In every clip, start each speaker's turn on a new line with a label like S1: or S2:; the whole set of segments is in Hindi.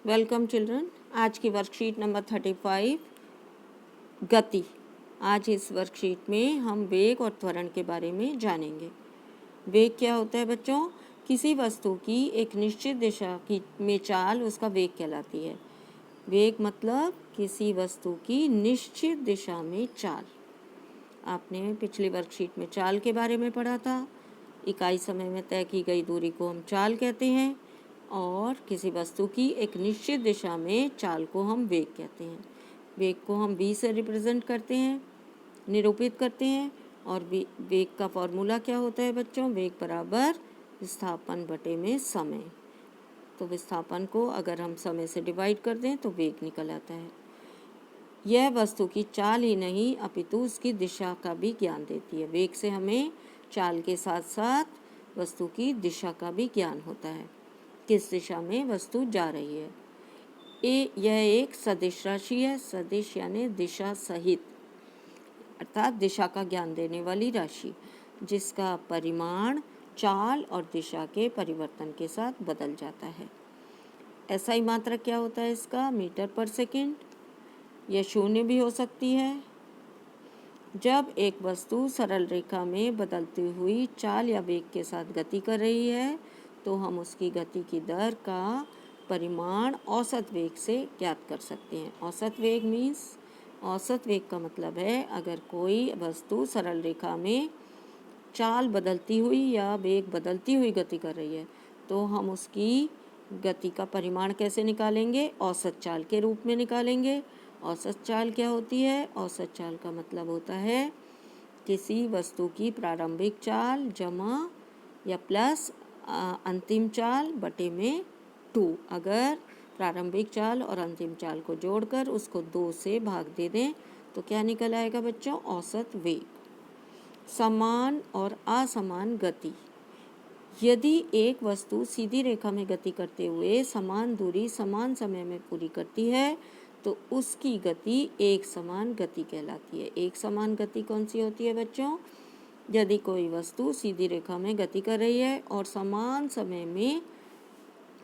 S1: Welcome children. आज की वर्कशीट नंबर 35 गति। आज इस वर्कशीट में हम वेग और त्वरण के बारे में जानेंगे। वेग क्या होता है बच्चों? किसी वस्तु की एक निश्चित दिशा की में चाल उसका वेग कहलाती है। वेग मतलब किसी वस्तु की निश्चित दिशा में चाल। आपने पिछली वर्कशीट में चाल के बारे में पढ़ा था। इकाई समय में तय की गई दूरी को हम चाल कहते हैं और किसी वस्तु की एक निश्चित दिशा में चाल को हम वेग कहते हैं। वेग को हम v से रिप्रेजेंट करते हैं, निरूपित करते हैं। और वेग का फॉर्मूला क्या होता है बच्चों? वेग बराबर विस्थापन बटे में समय। तो विस्थापन को अगर हम समय से डिवाइड कर दें तो वेग निकल आता है। यह वस्तु की चाल ही नहीं अपितु उसकी दिशा का भी ज्ञान देती है। वेग से हमें चाल के साथ साथ वस्तु की दिशा का भी ज्ञान होता है, किस दिशा में वस्तु जा रही है। यह एक सदिश राशि है। सदिश यानी दिशा सहित, अर्थात दिशा का ज्ञान देने वाली राशि, जिसका परिमाण चाल और दिशा के परिवर्तन के साथ बदल जाता है। SI मात्रक क्या होता है इसका? मीटर पर सेकंड। यह शून्य भी हो सकती है। जब एक वस्तु सरल रेखा में बदलती हुई चाल या वेग के साथ गति कर रही है तो हम उसकी गति की दर का परिमाण औसत वेग से ज्ञात कर सकते हैं। औसत वेग मीन्स, औसत वेग का मतलब है अगर कोई वस्तु सरल रेखा में चाल बदलती हुई या वेग बदलती हुई गति कर रही है तो हम उसकी गति का परिमाण कैसे निकालेंगे? औसत चाल के रूप में निकालेंगे। औसत चाल क्या होती है? औसत चाल का मतलब होता है किसी वस्तु की प्रारंभिक चाल जमा या प्लस अंतिम चाल बटे में 2। अगर प्रारंभिक चाल और अंतिम चाल को जोड़कर उसको 2 से भाग दे दें तो क्या निकल आएगा बच्चों? औसत वेग। समान और असमान गति। यदि एक वस्तु सीधी रेखा में गति करते हुए समान दूरी समान समय में पूरी करती है तो उसकी गति एक समान गति कहलाती है। एक समान गति कौन सी होती है बच्चों? यदि कोई वस्तु सीधी रेखा में गति कर रही है और समान समय में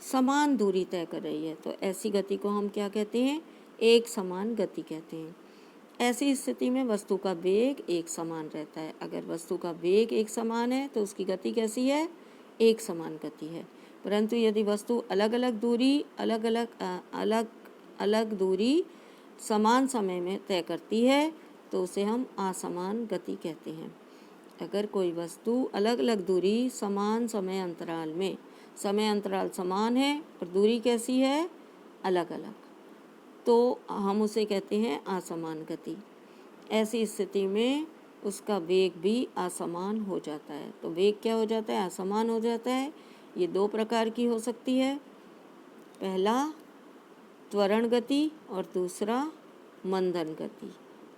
S1: समान दूरी तय कर रही है तो ऐसी गति को हम क्या कहते हैं? एक समान गति कहते हैं। ऐसी स्थिति में वस्तु का वेग एक समान रहता है। अगर वस्तु का वेग एक समान है तो उसकी गति कैसी है? एक समान गति है। परंतु यदि वस्तु अलग अलग दूरी समान समय में तय करती है तो उसे हम असमान गति कहते हैं। अगर कोई वस्तु अलग अलग दूरी समान समय अंतराल में, समय अंतराल समान है और दूरी कैसी है? अलग अलग, तो हम उसे कहते हैं असमान गति। ऐसी स्थिति में उसका वेग भी असमान हो जाता है। तो वेग क्या हो जाता है? असमान हो जाता है। ये 2 प्रकार की हो सकती है। पहला त्वरण गति और दूसरा मंदन गति।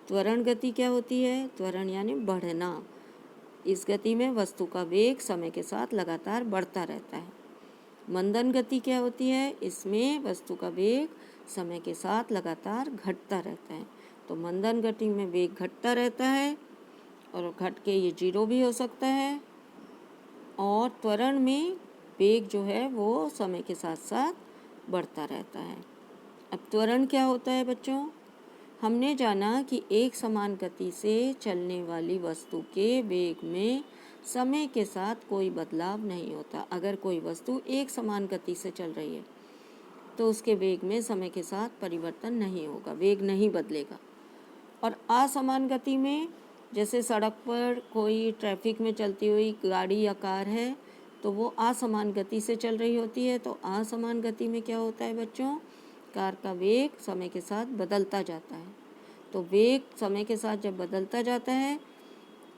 S1: त्वरण गति क्या होती है? त्वरण यानी बढ़ना। इस गति में वस्तु का वेग समय के साथ लगातार बढ़ता रहता है। मंदन गति क्या होती है? इसमें वस्तु का वेग समय के साथ लगातार घटता रहता है। तो मंदन गति में वेग घटता रहता है और घट के ये 0 भी हो सकता है। और त्वरण में वेग जो है वो समय के साथ साथ बढ़ता रहता है। अब त्वरण क्या होता है बच्चों? हमने जाना कि एक समान गति से चलने वाली वस्तु के वेग में समय के साथ कोई बदलाव नहीं होता। अगर कोई वस्तु एक समान गति से चल रही है तो उसके वेग में समय के साथ परिवर्तन नहीं होगा, वेग नहीं बदलेगा। और असमान गति में, जैसे सड़क पर कोई ट्रैफिक में चलती हुई गाड़ी या कार है तो वो असमान गति से चल रही होती है। तो असमान गति में क्या होता है बच्चों? कार का वेग समय के साथ बदलता जाता है। तो वेग समय के साथ जब बदलता जाता है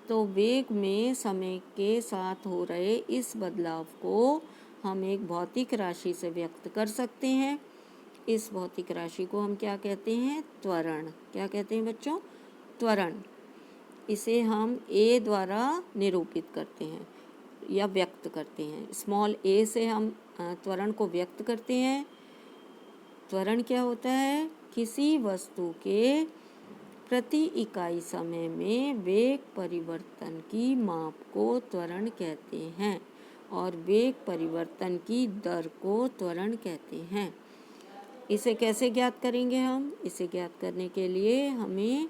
S1: तो वेग में समय के साथ हो रहे इस बदलाव को हम एक भौतिक राशि से व्यक्त कर सकते हैं। इस भौतिक राशि को हम क्या कहते हैं? त्वरण। क्या कहते हैं बच्चों? त्वरण। इसे हम a द्वारा निरूपित करते हैं या व्यक्त करते हैं। स्मॉल a से हम त्वरण को व्यक्त करते हैं। त्वरण क्या होता है? किसी वस्तु के प्रति इकाई समय में वेग परिवर्तन की माप को त्वरण कहते हैं और वेग परिवर्तन की दर को त्वरण कहते हैं। इसे कैसे ज्ञात करेंगे हम? इसे ज्ञात करने के लिए हमें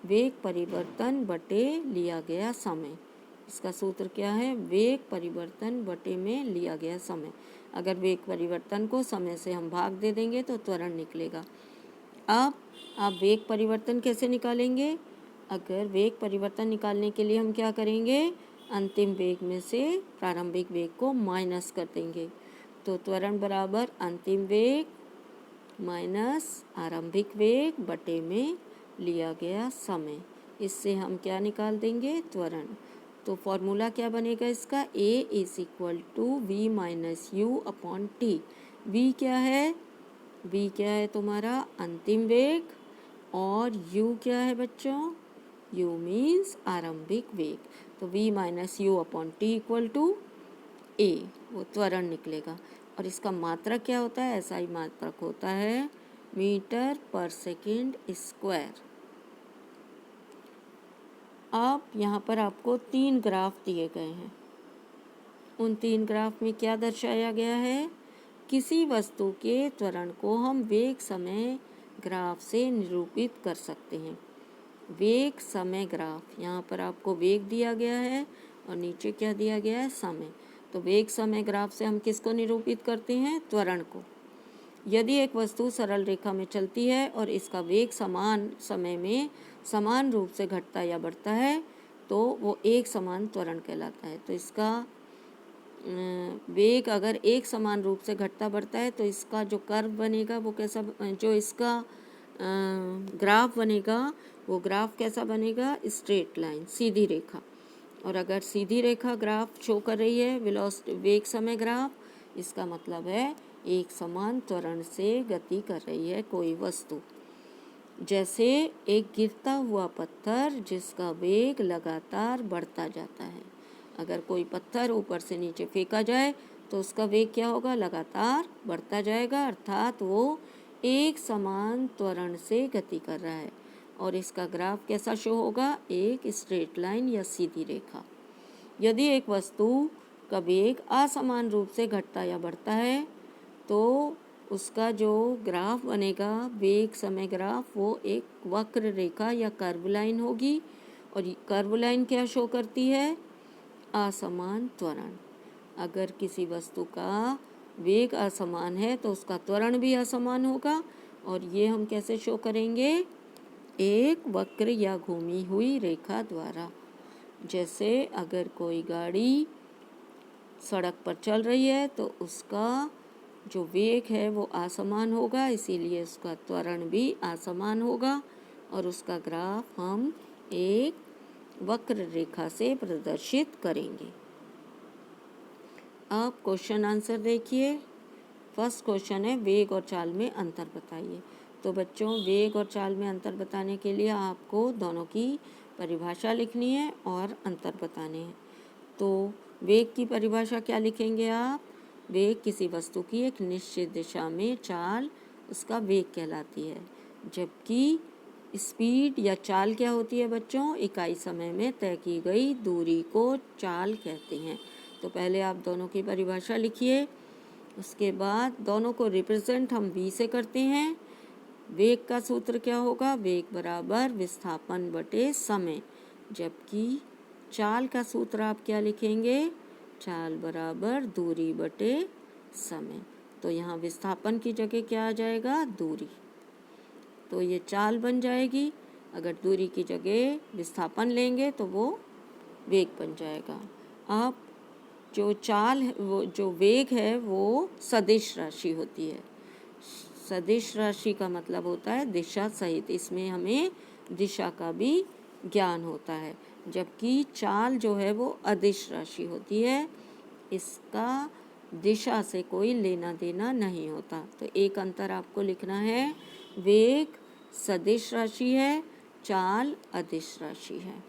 S1: वेग परिवर्तन बटे लिया गया समय, इसका सूत्र क्या है? वेग परिवर्तन बटे में लिया गया समय। अगर वेग परिवर्तन को समय से हम भाग दे देंगे तो त्वरण निकलेगा। अब आप वेग परिवर्तन कैसे निकालेंगे? अगर वेग परिवर्तन निकालने के लिए हम क्या करेंगे? अंतिम वेग में से प्रारंभिक वेग को माइनस कर देंगे। तो त्वरण बराबर अंतिम वेग माइनस आरंभिक वेग बटे में लिया गया समय। इससे हम क्या निकाल देंगे? त्वरण। तो फॉर्मूला क्या बनेगा इसका? A is equal to V minus U upon T. V क्या है? वी क्या है तुम्हारा? अंतिम वेग। और यू क्या है बच्चों? यू मीन्स आरंभिक वेग। तो v minus U upon T equal to a, वो त्वरण निकलेगा। और इसका मात्रक क्या होता है? ऐसा ही मात्रक होता है मीटर पर सेकेंड स्क्वायर। अब यहाँ पर आपको 3 ग्राफ दिए गए हैं। उन 3 ग्राफ में क्या दर्शाया गया है? किसी वस्तु के त्वरण को हम वेग समय ग्राफ से निरूपित कर सकते हैं। वेग समय ग्राफ, यहाँ पर आपको वेग दिया गया है और नीचे क्या दिया गया है? समय। तो वेग समय ग्राफ से हम किसको निरूपित करते हैं? त्वरण को। यदि एक वस्तु सरल रेखा में चलती है और इसका वेग समान समय में समान रूप से घटता या बढ़ता है तो वो एक समान त्वरण कहलाता है। तो इसका वेग अगर एक समान रूप से घटता बढ़ता है तो इसका जो कर्व बनेगा वो कैसा, जो इसका ग्राफ बनेगा वो ग्राफ कैसा बनेगा? स्ट्रेट लाइन, सीधी रेखा। और अगर सीधी रेखा ग्राफ शो कर रही है वेग समय ग्राफ, इसका मतलब है एक समान त्वरण से गति कर रही है कोई वस्तु। जैसे एक गिरता हुआ पत्थर जिसका वेग लगातार बढ़ता जाता है। अगर कोई पत्थर ऊपर से नीचे फेंका जाए तो उसका वेग क्या होगा? लगातार बढ़ता जाएगा, अर्थात वो एक समान त्वरण से गति कर रहा है। और इसका ग्राफ कैसा शो होगा? एक स्ट्रेट लाइन या सीधी रेखा। यदि एक वस्तु का वेग असमान रूप से घटता या बढ़ता है तो उसका जो ग्राफ बनेगा वेग समय ग्राफ, वो एक वक्र रेखा या कर्व लाइन होगी। और कर्व लाइन क्या शो करती है? असमान त्वरण। अगर किसी वस्तु का वेग असमान है तो उसका त्वरण भी असमान होगा। और ये हम कैसे शो करेंगे? एक वक्र या घूमी हुई रेखा द्वारा। जैसे अगर कोई गाड़ी सड़क पर चल रही है तो उसका जो वेग है वो असमान होगा, इसीलिए उसका त्वरण भी असमान होगा। और उसका ग्राफ हम एक वक्र रेखा से प्रदर्शित करेंगे। अब क्वेश्चन आंसर देखिए। फर्स्ट क्वेश्चन है वेग और चाल में अंतर बताइए। तो बच्चों, वेग और चाल में अंतर बताने के लिए आपको दोनों की परिभाषा लिखनी है और अंतर बताने हैं। तो वेग की परिभाषा क्या लिखेंगे आप? वेग किसी वस्तु की एक निश्चित दिशा में चाल, उसका वेग कहलाती है। जबकि स्पीड या चाल क्या होती है बच्चों? इकाई समय में तय की गई दूरी को चाल कहते हैं। तो पहले आप दोनों की परिभाषा लिखिए, उसके बाद दोनों को रिप्रेजेंट हम v से करते हैं। वेग का सूत्र क्या होगा? वेग बराबर विस्थापन बटे समय। जबकि चाल का सूत्र आप क्या लिखेंगे? चाल बराबर दूरी बटे समय। तो यहाँ विस्थापन की जगह क्या आ जाएगा? दूरी। तो ये चाल बन जाएगी। अगर दूरी की जगह विस्थापन लेंगे तो वो वेग बन जाएगा। अब जो चाल है, वो जो वेग है वो सदिश राशि होती है। सदिश राशि का मतलब होता है दिशा सहित, इसमें हमें दिशा का भी ज्ञान होता है। जबकि चाल जो है वो अदिश राशि होती है, इसका दिशा से कोई लेना देना नहीं होता। तो एक अंतर आपको लिखना है, वेग सदिश राशि है, चाल अदिश राशि है।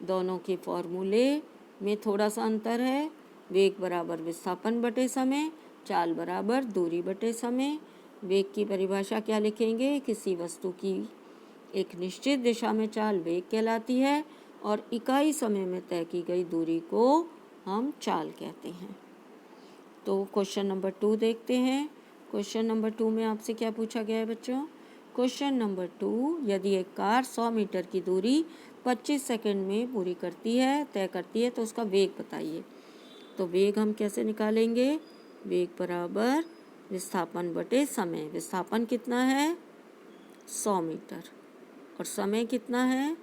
S1: दोनों के फॉर्मूले में थोड़ा सा अंतर है। वेग बराबर विस्थापन बटे समय, चाल बराबर दूरी बटे समय। वेग की परिभाषा क्या लिखेंगे? किसी वस्तु की एक निश्चित दिशा में चाल वेग कहलाती है और इकाई समय में तय की गई दूरी को हम चाल कहते हैं। तो क्वेश्चन नंबर 2 देखते हैं। क्वेश्चन नंबर 2 में आपसे क्या पूछा गया है बच्चों? क्वेश्चन नंबर 2, यदि एक कार 100 मीटर की दूरी 25 सेकंड में पूरी तय करती है तो उसका वेग बताइए। तो वेग हम कैसे निकालेंगे? वेग बराबर विस्थापन बटे समय। विस्थापन कितना है? 100 मीटर और समय कितना है?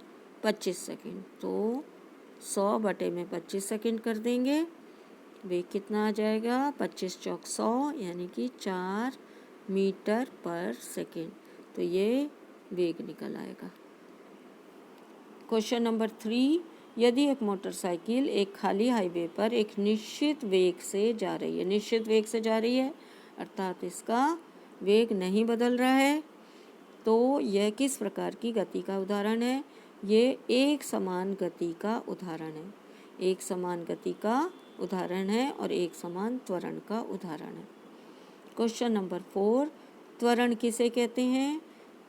S1: 25 सेकंड। तो 100 बटे में 25 सेकंड कर देंगे। वेग कितना आ जाएगा? 25 चौक 100 यानी कि 4 मीटर पर सेकंड। तो ये वेग निकल आएगा। क्वेश्चन नंबर 3, यदि एक मोटरसाइकिल एक खाली हाईवे पर एक निश्चित वेग से जा रही है अर्थात इसका वेग नहीं बदल रहा है, तो यह किस प्रकार की गति का उदाहरण है? ये एक समान गति का उदाहरण है। एक समान गति का उदाहरण है और एक समान त्वरण का उदाहरण है। क्वेश्चन नंबर 4, त्वरण किसे कहते हैं?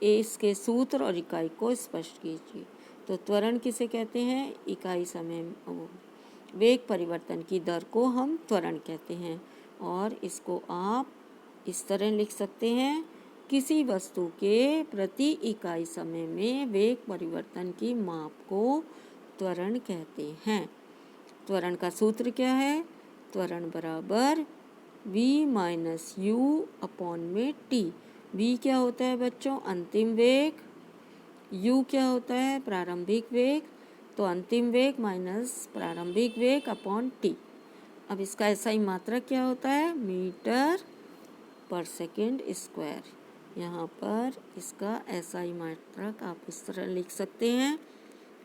S1: इसके सूत्र और इकाई को स्पष्ट कीजिए। तो त्वरण किसे कहते हैं? इकाई समय वेग परिवर्तन की दर को हम त्वरण कहते हैं और इसको आप इस तरह लिख सकते हैं, किसी वस्तु के प्रति इकाई समय में वेग परिवर्तन की माप को त्वरण कहते हैं। त्वरण का सूत्र क्या है? त्वरण बराबर v माइनस यू अपॉन में t। v क्या होता है बच्चों? अंतिम वेग। u क्या होता है? प्रारंभिक वेग। तो अंतिम वेग माइनस प्रारंभिक वेग अपॉन t। अब इसका SI मात्रक क्या होता है? मीटर पर सेकेंड स्क्वायर। यहाँ पर इसका SI मात्रक आप इस तरह लिख सकते हैं,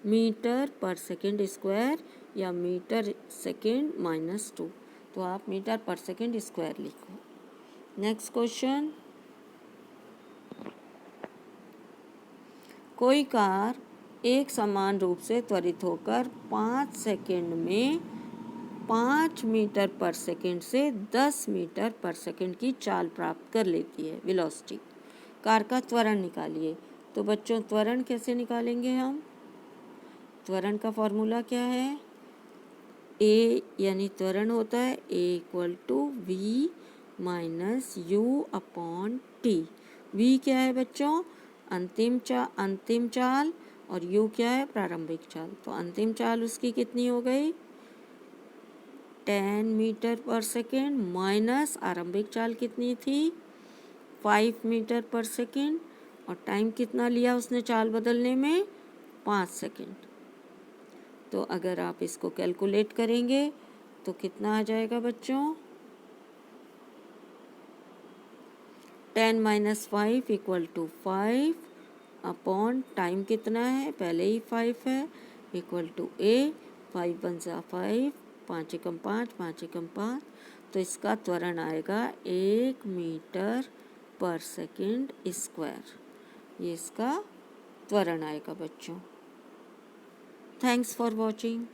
S1: मीटर पर सेकेंड स्क्वायर या मीटर सेकेंड माइनस 2। तो आप मीटर पर सेकेंड स्क्वायर लिखो। नेक्स्ट क्वेश्चन, कोई कार एक समान रूप से त्वरित होकर 5 सेकेंड में 5 मीटर पर सेकेंड से 10 मीटर पर सेकेंड की चाल प्राप्त कर लेती है, वेलोसिटी। कार का त्वरण निकालिए। तो बच्चों त्वरण कैसे निकालेंगे हम? त्वरण का फॉर्मूला क्या है? ए यानी त्वरण होता है A equal to V minus U upon T. V क्या है बच्चों? अंतिम चाल और यू क्या है? प्रारंभिक चाल। तो अंतिम चाल उसकी कितनी हो गई? 10 मीटर पर सेकेंड माइनस आरंभिक चाल कितनी थी? 5 मीटर पर सेकेंड और टाइम कितना लिया उसने चाल बदलने में? 5 सेकेंड। तो अगर आप इसको कैलकुलेट करेंगे तो कितना आ जाएगा बच्चों? 10 minus 5 equal to 5 upon time कितना है? पहले ही 5 है, इक्वल टू A। 5 वन सा 5, 5 एकम 5, 5 एकम 5। तो इसका त्वरण आएगा 1 मीटर पर सेकेंड स्क्वायर। ये इसका त्वरण आएगा बच्चों। Thanks for watching.